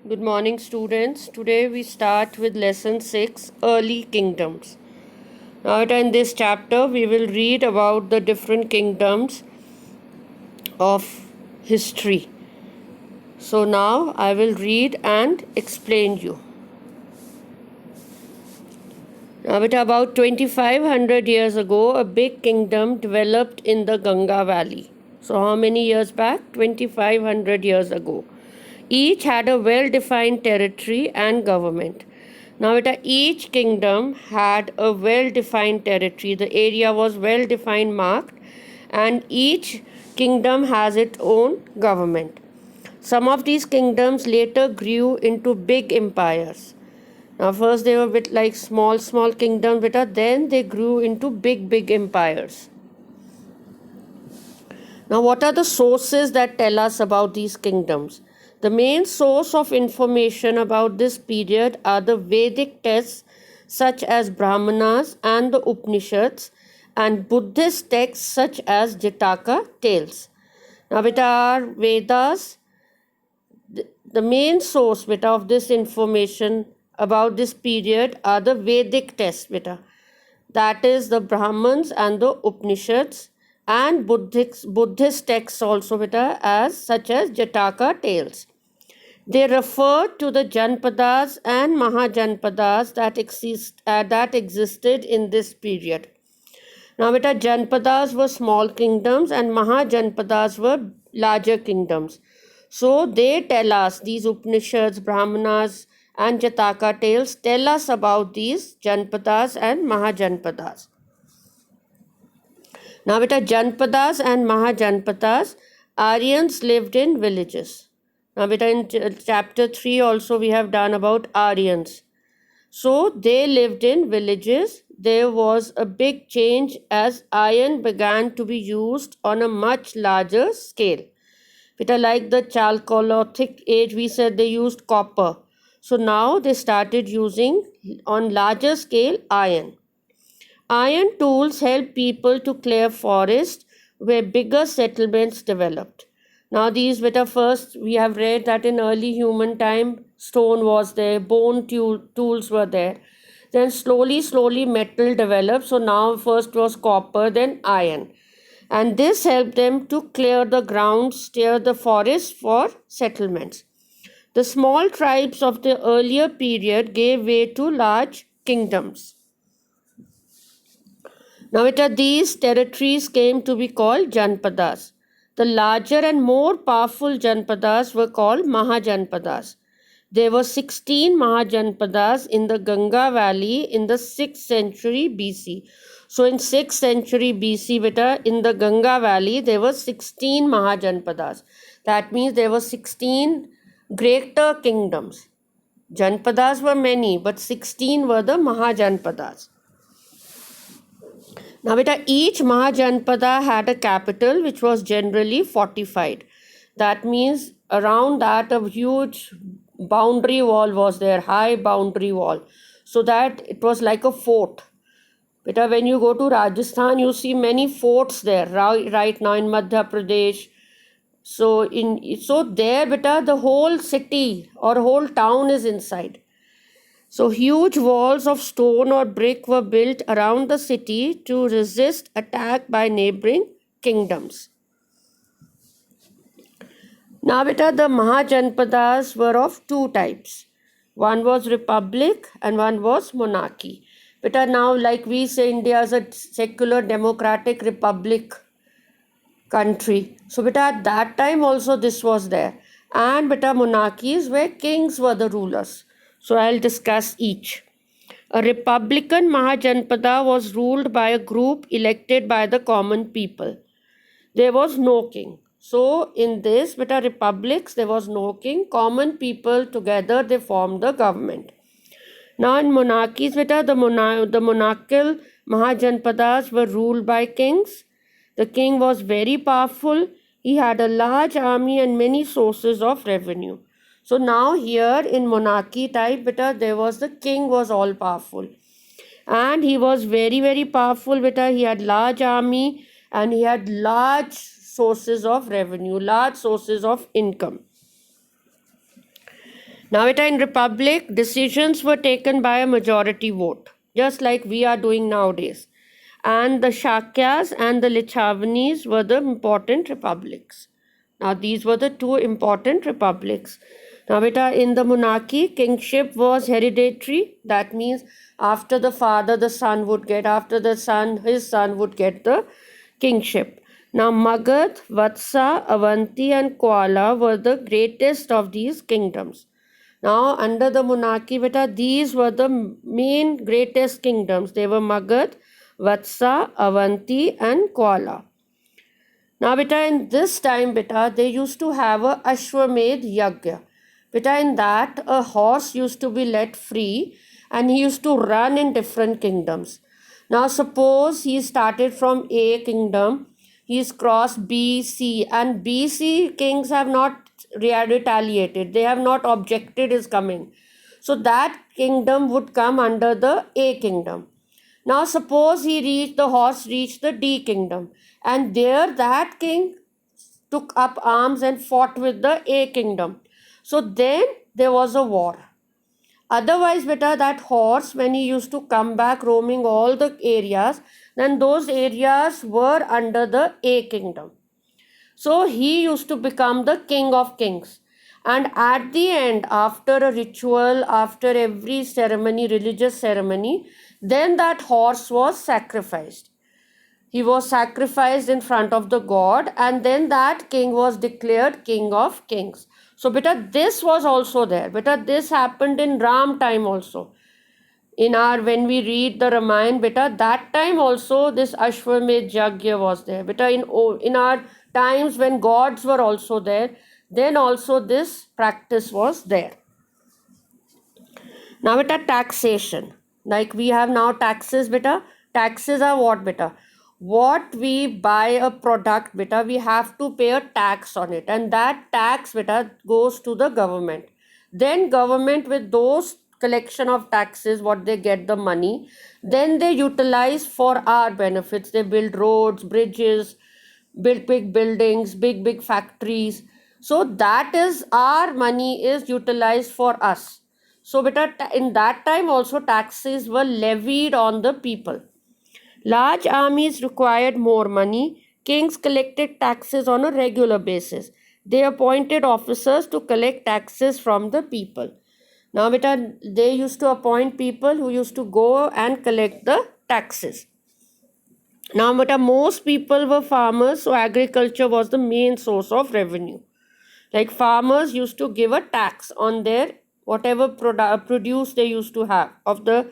Good morning, students. Today we start with lesson 6 Early Kingdoms. Now, in this chapter, we will read about the different kingdoms of history. So, now I will read and explain you. Now, about 2500 years ago, a big kingdom developed in the Ganga Valley. So, how many years back? 2500 years ago. Each had a well defined territory and government. Now, each kingdom had a well defined territory. The area was well defined, marked, and each kingdom has its own government. Some of these kingdoms later grew into big empires. Now, first they were a bit like small kingdoms, then they grew into big empires. Now, what are the sources that tell us about these kingdoms? The main source of information about this period are the Vedic texts such as Brahmanas and the Upanishads, and Buddhist texts such as Jataka tales. Now, our Vedas, the main source of this information about this period are the Vedic texts, that is the Brahmans and the Upanishads, and Buddhist texts also as such as Jataka tales. They refer to the Janpadas and Mahajanpadas that existed in this period. Now, Janpadas were small kingdoms and Mahajanpadas were larger kingdoms. So they tell us, these Upanishads, Brahmanas, and Jataka tales tell us about these Janpadas and Mahajanpadas. Now, Janpadas and Mahajanpadas, Aryans lived in villages. Now, in chapter 3 also we have done about Aryans. So they lived in villages. There was a big change as iron began to be used on a much larger scale. Like the Chalcolithic age, we said they used copper. So now they started using on larger scale iron. Iron tools help people to clear forests where bigger settlements developed. Now these first we have read that in early human time stone was there, bone tools were there. Then slowly metal developed. So now first was copper, then iron. And this helped them to clear the grounds, clear the forests for settlements. The small tribes of the earlier period gave way to large kingdoms. Now, these territories came to be called Janpadas. The larger and more powerful Janpadas were called Mahajanpadas. There were 16 Mahajanpadas in the Ganga Valley in the 6th century BC. So, in 6th century BC, in the Ganga Valley, there were 16 Mahajanpadas. That means there were 16 greater kingdoms. Janpadas were many, but 16 were the Mahajanpadas. Now, each Mahajanpada had a capital which was generally fortified. That means around that a huge boundary wall was there, high boundary wall, so that it was like a fort. When you go to Rajasthan, you see many forts there right now in Madhya Pradesh. So there, the whole city or whole town is inside. So huge walls of stone or brick were built around the city to resist attack by neighboring kingdoms. Now, the Mahajanpadas were of two types. One was republic and one was monarchy. Now, like we say, India is a secular democratic republic country. So, at that time also this was there. And monarchies where kings were the rulers. So, I'll discuss each. A republican Mahajanpada was ruled by a group elected by the common people. There was no king. So, in this, republics, there was no king. Common people together, they formed the government. Now, in monarchies, the monarchical Mahajanpadas were ruled by kings. The king was very powerful. He had a large army and many sources of revenue. So now here in monarchy type, there was the king was all powerful. And he was very powerful, he had large army and he had large sources of revenue, large sources of income. Now, beta, in Republic, decisions were taken by a majority vote, just like we are doing nowadays. And the Shakyas and the Lichavnis were the important republics. Now, these were the two important republics. Now, beta, in the monarchy, kingship was hereditary. That means after the father, the son would get, after the son, his son would get the kingship. Now, Magad, Vatsa, Avanti, and Kuala were the greatest of these kingdoms. Now, under the monarchy, beta, these were the main greatest kingdoms. They were Magad, Vatsa, Avanti, and Kuala. Now, beta, in this time, beta, they used to have a Ashwamedh Yagya. Beta, in that, a horse used to be let free and he used to run in different kingdoms. Now, suppose he started from A kingdom, he's crossed B, C, and B, C kings have not retaliated, they have not objected his coming. So, that kingdom would come under the A kingdom. Now, suppose the horse reached the D kingdom, and there that king took up arms and fought with the A kingdom. So, then there was a war. Otherwise, beta, that horse, when he used to come back roaming all the areas, then those areas were under the A kingdom. So he used to become the king of kings. And at the end, after a ritual, after every ceremony, religious ceremony, then that horse was sacrificed. He was sacrificed in front of the god, and then that king was declared king of kings. So, beta, this was also there. Beta, this happened in Ram time also. When we read the Ramayana, beta, that time also this Ashwamedh Yagya was there. Beta, in our times when gods were also there, then also this practice was there. Now, beta, taxation. Like we have now taxes, beta. Taxes are what, beta? What we buy a product, beta, we have to pay a tax on it. And that tax, beta, goes to the government. Then government with those collection of taxes, what they get the money, then they utilize for our benefits. They build roads, bridges, build big buildings, big factories. So that is our money is utilized for us. So, beta, in that time also taxes were levied on the people. Large armies required more money. Kings collected taxes on a regular basis. They appointed officers to collect taxes from the people. Now, beta, they used to appoint people who used to go and collect the taxes. Now, beta, most people were farmers, so agriculture was the main source of revenue. Like farmers used to give a tax on their whatever produce they used to have of the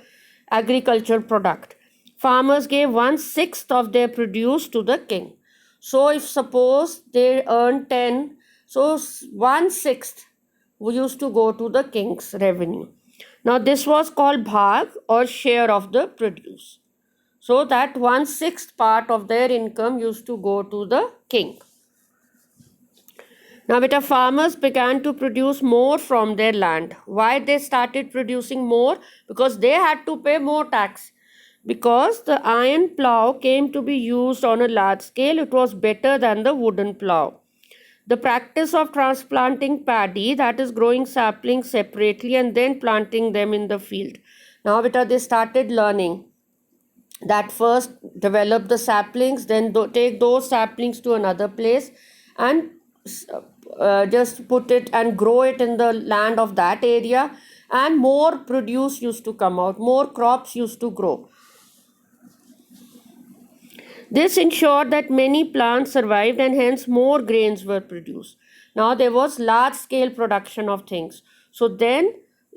agricultural product. Farmers gave 1/6 of their produce to the king. So if suppose they earned 10, so 1/6 used to go to the king's revenue. Now this was called bhag or share of the produce. So that 1/6 part of their income used to go to the king. Now, beta, farmers began to produce more from their land. Why they started producing more? Because they had to pay more tax. Because the iron plow came to be used on a large scale, it was better than the wooden plow. The practice of transplanting paddy, that is growing saplings separately and then planting them in the field. Now, beta, they started learning that first develop the saplings, then take those saplings to another place and just put it and grow it in the land of that area, and more produce used to come out, more crops used to grow. This ensured that many plants survived and hence more grains were produced. Now there was large scale production of things. So then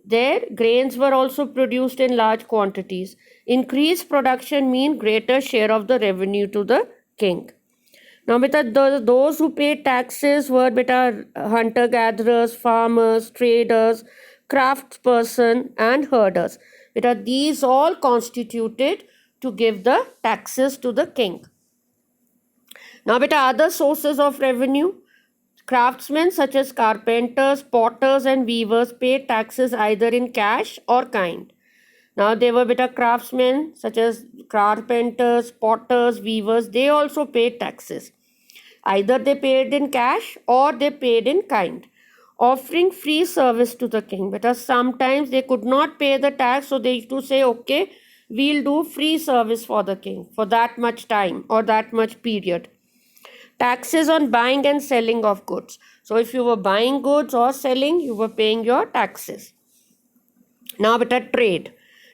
their grains were also produced in large quantities. Increased production mean greater share of the revenue to the king. Now, beta, those who paid taxes were beta hunter-gatherers, farmers, traders, craftsperson, and herders. Beta, these all constituted to give the taxes to the king. Now, beta, other sources of revenue. Craftsmen such as carpenters, potters, and weavers paid taxes either in cash or kind. Now, there were beta craftsmen such as carpenters, potters, weavers, they also paid taxes. Either they paid in cash or they paid in kind. offering free service to the king, because sometimes they could not pay the tax, so they used to say, okay, we'll do free service for the king for that much time or that much period. Taxes on buying and selling of goods. So if you were buying goods or selling, you were paying your taxes. Now beta trade.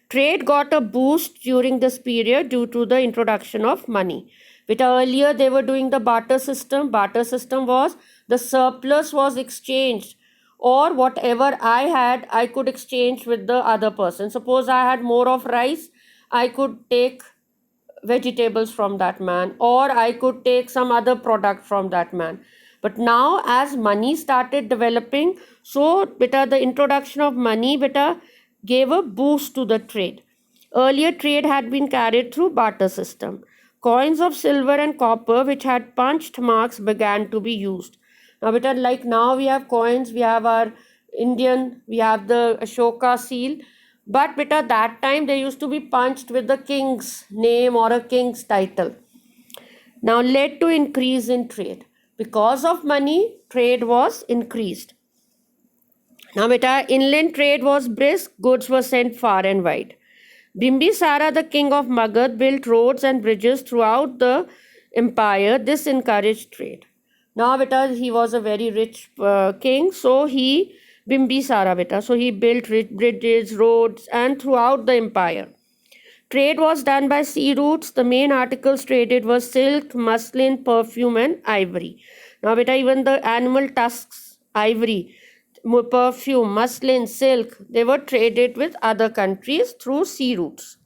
Trade got a boost during this period due to the introduction of money. Beta earlier they were doing the barter system. Barter system was the surplus was exchanged, or whatever I had, I could exchange with the other person. Suppose I had more of rice, I could take vegetables from that man, or I could take some other product from that man. But now as money started developing, so beta the introduction of money beta gave a boost to the trade. Earlier trade had been carried through barter system. Coins of silver and copper which had punched marks began to be used. Now beta, like now we have coins, we have our Indian, we have the Ashoka seal, but beta that time they used to be punched with the king's name or a king's title. Now led to increase in trade. Because of money, trade was increased. Now beta, inland trade was brisk, goods were sent far and wide. Bimbisara, the king of Magad, built roads and bridges throughout the empire. This encouraged trade. Now beta, he was a very rich king, so he Bimbisara beta, so he built bridges, roads, and throughout the empire. Trade was done by sea routes. The main articles traded were silk, muslin, perfume, and ivory. Now beta, even the animal tusks, ivory, perfume, muslin, silk, they were traded with other countries through sea routes.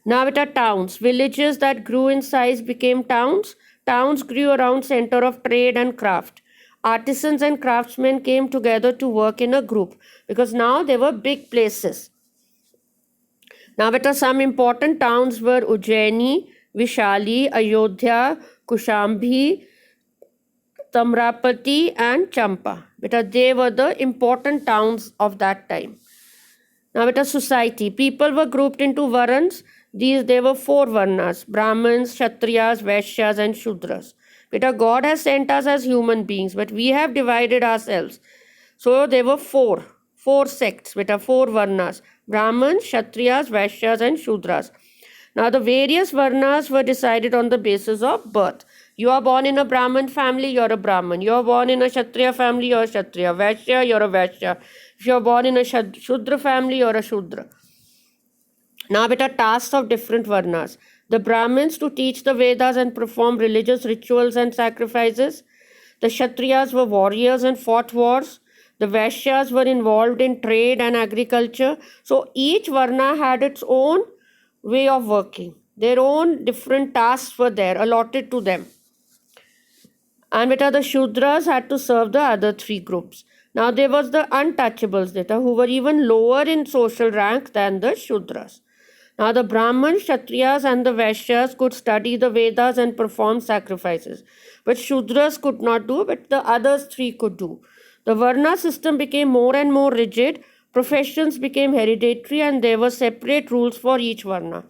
Now beta, towns, villages that grew in size became towns. Towns grew around center of trade and craft. Artisans and craftsmen came together to work in a group, because now they were big places. Now beta, some important towns were Ujjaini, Vishali, Ayodhya, Kushambi, Tamrapati, and Champa. Beta, they were the important towns of that time. Now beta, society. People were grouped into varans. There were 4 varnas: Brahmins, Kshatriyas, Vaishyas, and Shudras. Beta, God has sent us as human beings, but we have divided ourselves. So there were 4 sects, beta, 4 varnas: Brahmins, Kshatriyas, Vaishyas, and Shudras. Now the various varnas were decided on the basis of birth. You are born in a Brahmin family, you're a Brahmin. You are born in a Kshatriya family, you're a Kshatriya. Vaishya, you're a Vaishya. If you're born in a Shudra family, you're a Shudra. Now beta, tasks of different varnas. The Brahmins to teach the Vedas and perform religious rituals and sacrifices. The Kshatriyas were warriors and fought wars. The Vaishyas were involved in trade and agriculture. So each varna had its own way of working. Their own different tasks were there, allotted to them. And beta, the Shudras had to serve the other 3 groups. Now there was the untouchables beta, who were even lower in social rank than the Shudras. Now the Brahmins, Kshatriyas, and the Vaishyas could study the Vedas and perform sacrifices. But Shudras could not do, but the others 3 could do. The Varna system became more and more rigid. Professions became hereditary, and there were separate rules for each Varna.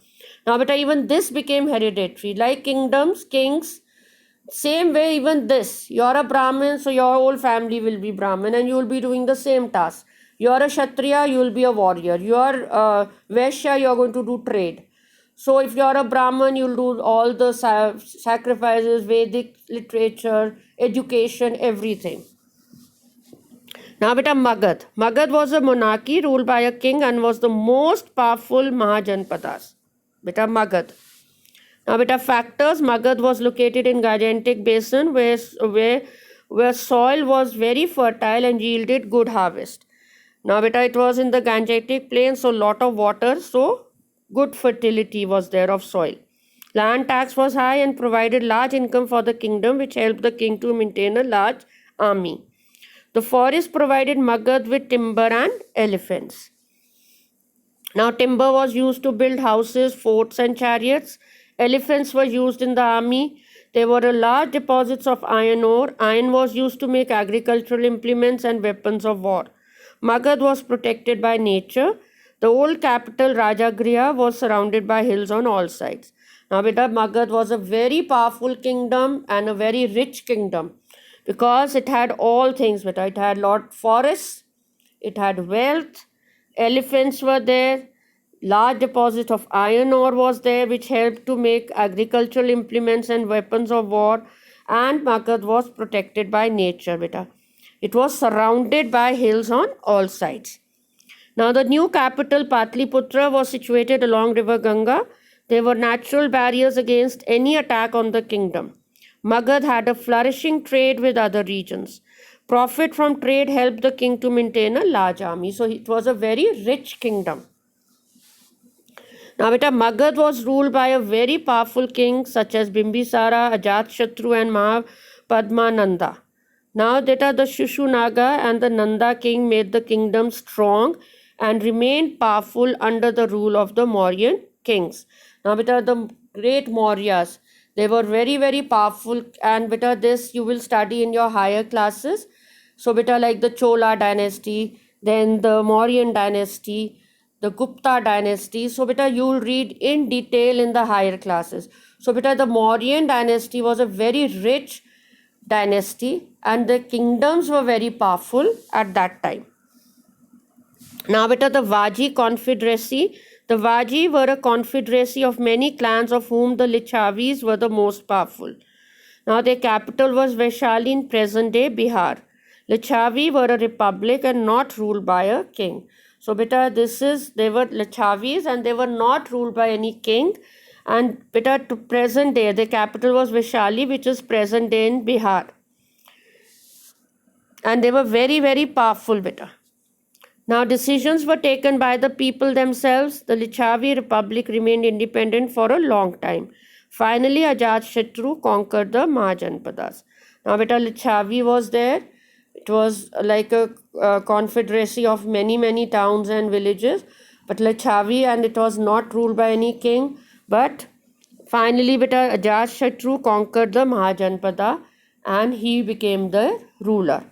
Now beta, even this became hereditary. Like kingdoms, kings, same way even this. You're a Brahmin, so your whole family will be Brahmin, and you will be doing the same task. You're a Kshatriya, you will be a warrior. You're a Vaishya, you're going to do trade. So if you're a Brahmin, you'll do all the sacrifices, Vedic literature, education, everything. Now beta, Magad. Magad was a monarchy ruled by a king and was the most powerful Mahajanpadas. Beta, Magad. Now beta, factors. Magad was located in Gangetic Basin where soil was very fertile and yielded good harvest. Now beta, it was in the Gangetic plain, so lot of water, so good fertility was there of soil. Land tax was high and provided large income for the kingdom, which helped the king to maintain a large army. The forest provided Magad with timber and elephants. Now timber was used to build houses, forts, and chariots. Elephants were used in the army. There were large deposits of iron ore. Iron was used to make agricultural implements and weapons of war. Magad was protected by nature. The old capital Rajagriha was surrounded by hills on all sides. Now beta, Magad was a very powerful kingdom and a very rich kingdom. because it had all things, but it had lot forests, it had wealth, elephants were there, large deposit of iron ore was there, which helped to make agricultural implements and weapons of war, and Magad was protected by nature, beta. It was surrounded by hills on all sides. Now, the new capital, Patliputra, was situated along River Ganga. There were natural barriers against any attack on the kingdom. Magad had a flourishing trade with other regions. Profit from trade helped the king to maintain a large army. So, it was a very rich kingdom. Now, beta, Magad was ruled by a very powerful king such as Bimbisara, Ajatashatru, and Mahapadmananda. Now, beta, the Shushunaga and the Nanda king made the kingdom strong and remained powerful under the rule of the Mauryan kings. Now, beta, the great Mauryas, they were very, very powerful, and beta, this you will study in your higher classes. So, beta, like the Chola dynasty, then the Mauryan dynasty, the Gupta dynasty. So, beta, you will read in detail in the higher classes. So, beta, the Mauryan dynasty was a very rich dynasty, and the kingdoms were very powerful at that time. Now, beta, the Vaji confederacy. The Vaji were a confederacy of many clans, of whom the Lichavis were the most powerful. Now, their capital was Vaishali in present day Bihar. Lichavi were a republic and not ruled by a king. So, beta, they were Lichavis and they were not ruled by any king. And beta, to present day, the capital was Vaishali, which is present day in Bihar. And they were very, very powerful, beta. Now, decisions were taken by the people themselves. The Lichavi Republic remained independent for a long time. Finally, Ajatashatru conquered the Mahajanpadas. Now, beta, Lichavi was there. It was like a confederacy of many, many towns and villages. But Lichavi, and it was not ruled by any king. But finally, beta, Ajatashatru conquered the Mahajanpada and he became the ruler.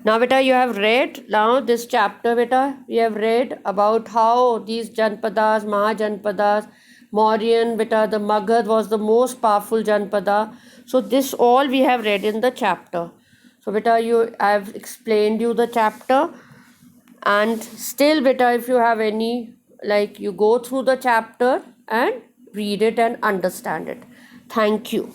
Now, beta, you have read now this chapter, beta. We have read about how these Janpadas, Mahajanpadas, Mauryan, beta, the Magad was the most powerful Janpada. So, this all we have read in the chapter. So, beta, I have explained you the chapter. And still, beta, if you have any, like, you go through the chapter and read it and understand it. Thank you.